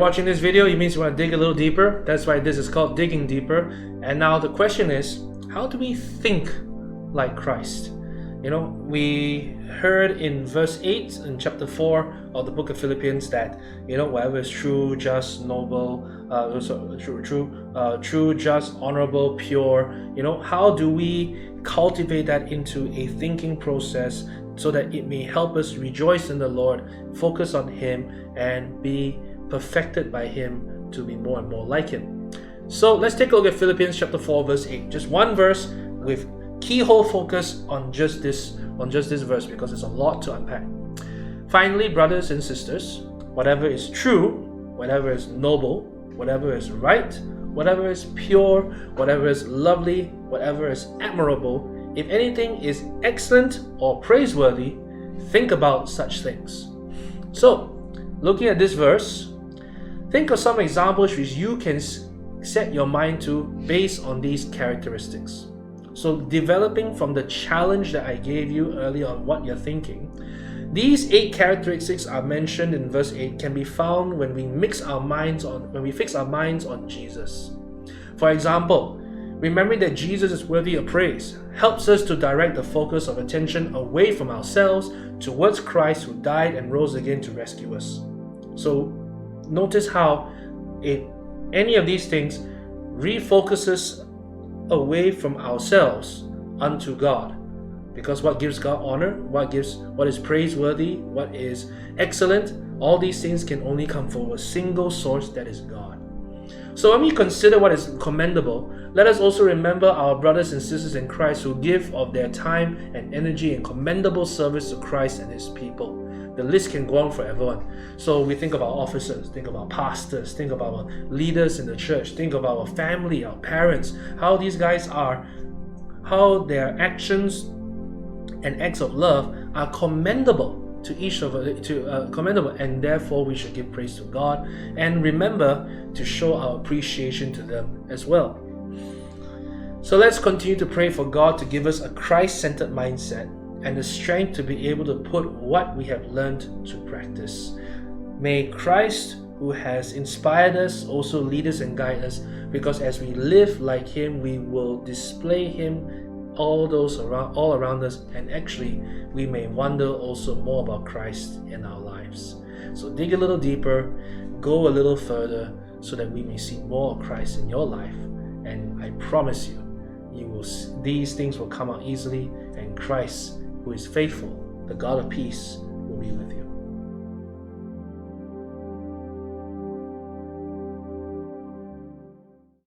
watching this video, it means you want to dig a little deeper. That's why this is called Digging Deeper. And now the question is, how do we think like Christ? We heard in verse 8 in chapter 4 of the book of Philippians that, whatever is true, just, noble, true, just, honorable, pure, how do we cultivate that into a thinking process so that it may help us rejoice in the Lord, focus on Him, and be perfected by Him to be more and more like Him. So let's take a look at Philippians chapter 4 verse 8. Just one verse with keyhole focus on just this verse, because there's a lot to unpack. Finally, brothers and sisters, whatever is true, whatever is noble, whatever is right, whatever is pure, whatever is lovely, whatever is admirable, if anything is excellent or praiseworthy, think about such things. So, looking at this verse, think of some examples which you can set your mind to based on these characteristics. So, developing from the challenge that I gave you earlier on what you're thinking, these 8 characteristics are mentioned in verse 8 can be found when we fix our minds on Jesus. For example, remembering that Jesus is worthy of praise helps us to direct the focus of attention away from ourselves towards Christ, who died and rose again to rescue us. So notice how any of these things refocuses away from ourselves unto God. Because what gives God honor, what is praiseworthy, what is excellent, all these things can only come from a single source, that is God. So when we consider what is commendable, let us also remember our brothers and sisters in Christ who give of their time and energy in commendable service to Christ and His people. The list can go on for everyone. So we think of our officers, think of our pastors, think of our leaders in the church, think of our family, our parents, how these guys are, how their actions and acts of love are commendable to each of commendable, and therefore we should give praise to God and remember to show our appreciation to them as well. So let's continue to pray for God to give us a Christ-centered mindset and the strength to be able to put what we have learned to practice. May Christ, who has inspired us, also lead us and guide us, because as we live like Him, we will display Him all around us, and actually we may wonder also more about Christ in our lives. So dig a little deeper, go a little further, so that we may see more of Christ in your life, and I promise you, these things will come out easily, and Christ, who is faithful, the God of peace, will be with you.